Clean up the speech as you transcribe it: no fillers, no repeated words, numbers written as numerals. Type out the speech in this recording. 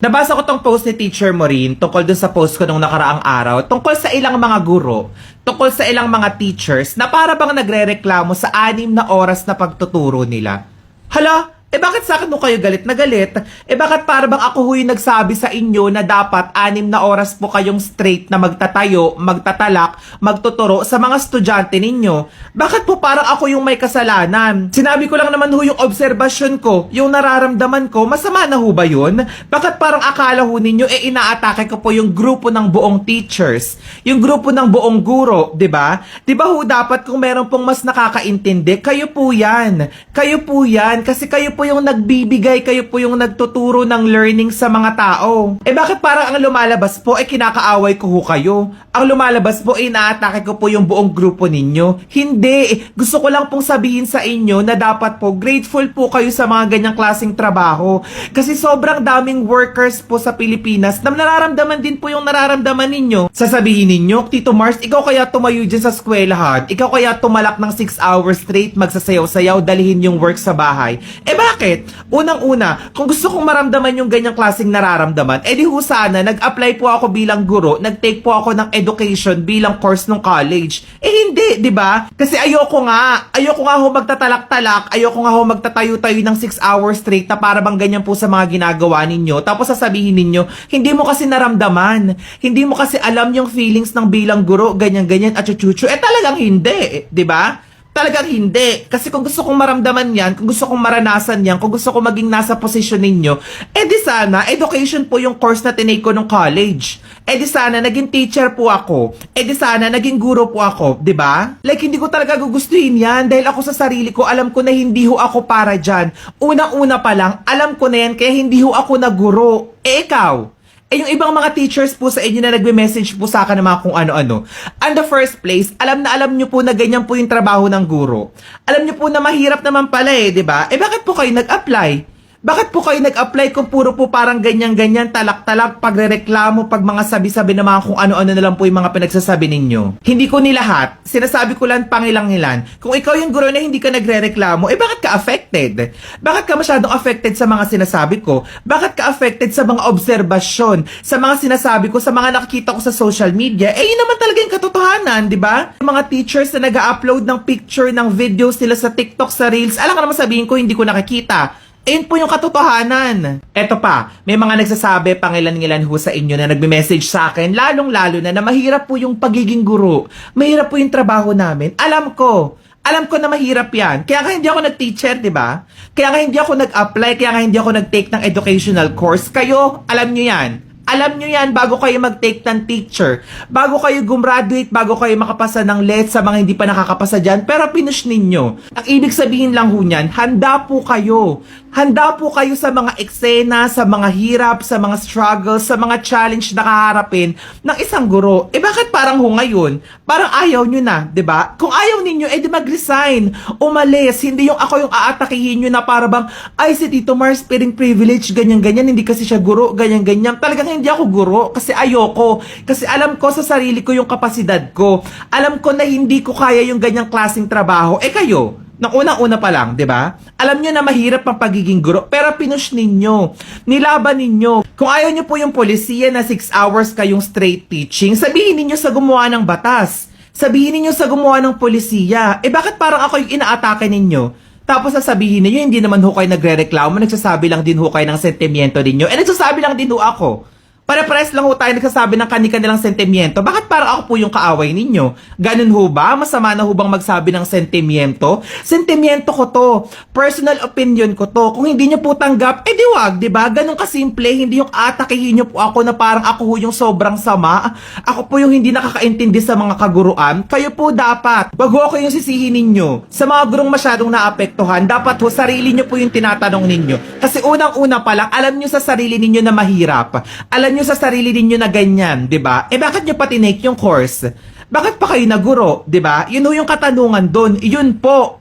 Nabasa ko tong post ni Teacher Maureen tungkol dun sa post ko nung nakaraang araw tungkol sa ilang mga guro, tungkol sa ilang mga teachers na para bang nagrereklamo sa 6 na oras na pagtuturo nila. Hala, bakit sa akin mo kayo galit na galit? Bakit para bang ako yung nagsabi sa inyo na dapat 6 na oras po kayong straight na magtatayo, magtatalak, magtuturo sa mga estudyante ninyo? Bakit po parang ako yung may kasalanan? Sinabi ko lang naman yung obserbasyon ko, yung nararamdaman ko, masama na ho ba yun? Bakit parang akala ho ninyo inaatake ko po yung grupo ng buong teachers, yung grupo ng buong guro, 'di ba? 'Di ba ho dapat kung meron pong mas nakakaintindi, kayo po 'yan. Kayo po 'yan kasi kayo po yung nagbibigay, kayo po yung nagtuturo ng learning sa mga tao. Bakit parang ang lumalabas po kinakaaway ko ho kayo? Ang lumalabas po inaatake ko po yung buong grupo ninyo? Hindi. Gusto ko lang pong sabihin sa inyo na dapat po grateful po kayo sa mga ganyang klaseng trabaho. Kasi sobrang daming workers po sa Pilipinas na nararamdaman din po yung nararamdaman ninyo. Sasabihin ninyo, Tito Mars, ikaw kaya tumayo dyan sa eskwelahan? Ikaw kaya tumalak ng 6 hours straight magsasayaw-sayaw dalihin yung work sa bahay? Bakit? Unang-una, kung gusto kong maramdaman yung ganyang klaseng nararamdaman, di ho sana, nag-apply po ako bilang guro, nag-take po ako ng education bilang course ng college. Hindi, di ba? Kasi ayoko nga ho magtatalak-talak, ayoko nga ho magtatayo-tayo ng 6 hours straight na para bang ganyan po sa mga ginagawa ninyo. Tapos sasabihin ninyo, hindi mo kasi naramdaman, hindi mo kasi alam yung feelings ng bilang guro, ganyan-ganyan at chuchuchu. Talagang hindi, di ba? Talagang hindi. Kasi kung gusto kong maramdaman yan, kung gusto kong maranasan yan, kung gusto kong maging nasa posisyon ninyo, di sana, education po yung course na tinake ko nung college. Di sana, naging teacher po ako. Di sana, naging guro po ako. 'Di ba? Like, hindi ko talaga gugustuhin yan dahil ako sa sarili ko, alam ko na hindi ho ako para dyan. Unang-una pa lang, alam ko na yan, kaya hindi ho ako naguro. Ikaw? Yung ibang mga teachers po sa inyo na nagme-message po sa akin ng mga kung ano-ano. And the first place, alam nyo po na ganyan po yung trabaho ng guro. Alam nyo po na mahirap naman pala di ba? Bakit po kayo nag-apply? Bakit po kayo nag-apply kung puro po parang ganyan-ganyan, talak-talak, pagrereklamo, pag mga sabi-sabi na mga kung ano-ano na lang po yung mga pinagsasabi ninyo? Hindi ko nilahat. Sinasabi ko lang pangilang-ilan. Kung ikaw yung guro na hindi ka nagrereklamo, bakit ka affected? Bakit ka masyadong affected sa mga sinasabi ko? Bakit ka affected sa mga obserbasyon? Sa mga sinasabi ko, sa mga nakikita ko sa social media? Yun naman talaga yung katotohanan, di ba? Yung mga teachers na nag-upload ng picture, ng videos nila sa TikTok, sa Reels, alam ka naman sabihin ko, hindi ko nakikita. Ayun po yung katotohanan. Eto pa, may mga nagsasabi pangilan-ngilan ho sa inyo na nagme-message sa akin, lalong-lalo na mahirap po yung pagiging guro. Mahirap po yung trabaho namin. Alam ko na mahirap yan. Kaya nga hindi ako nag-teacher, di ba? Kaya nga hindi ako nag-apply, kaya nga hindi ako nag-take ng educational course. Kayo, alam nyo yan. Alam nyo yan bago kayo mag-take ng teacher. Bago kayo gumraduate, bago kayo makapasa ng LET sa mga hindi pa nakakapasa dyan. Pero finish ninyo. Ang ibig sabihin lang ho niyan, handa po kayo. Handa po kayo sa mga eksena, sa mga hirap, sa mga struggles, sa mga challenge na kaharapin ng isang guro. Bakit parang ho ngayon? Parang ayaw nyo na, di ba? Kung ayaw ninyo, di mag-resign. Umalis. Hindi yung ako yung aatakihin nyo na para bang, ay si Tito Mars, piring privilege, ganyan-ganyan, hindi kasi siya guro, ganyan-ganyan. Talagang hindi ako guro kasi ayoko. Kasi alam ko sa sarili ko yung kapasidad ko. Alam ko na hindi ko kaya yung ganyang klaseng trabaho. Kayo, nang unang-una pa lang, di ba? Alam nyo na mahirap ang pagiging guro, pero pinush ninyo. Nilaban ninyo. Kung ayaw nyo po yung polisiya na 6 hours kayong straight teaching, sabihin ninyo sa gumawa ng batas. Sabihin ninyo sa gumawa ng polisiya. Bakit parang ako yung inaatake ninyo? Tapos sasabihin ninyo, hindi naman ho kayo nagre-reklamo, nagsasabi lang din ho kayo ng sentimiento ninyo. Nagsasabi lang din ho ako. Para-pares lang ho tayo nagsasabi ng kani-kanilang sentimiento. Bakit parang ako po yung kaaway ninyo? Ganun ho ba? Masama na ho bang magsabi ng sentimiento? Sentimiento ko to. Personal opinion ko to. Kung hindi nyo po tanggap, di wag, di ba? Ganun kasimple. Hindi yung atakihin nyo po ako na parang ako ho yung sobrang sama. Ako po yung hindi nakakaintindi sa mga kaguruan. Kayo po dapat. Wag ho ako yung sisihin ninyo. Sa mga gurong masyadong naapektuhan, dapat ho sarili nyo po yung tinatanong ninyo. Kasi unang-una pa lang, alam nyo sa sarili ninyo na mahirap. Alam nyo sa sarili ninyo na ganyan, 'di ba? Bakit nyo pa tinake yung course? Bakit pa kayo naguro, 'di ba? Yun ho yung katanungan doon. Yun po.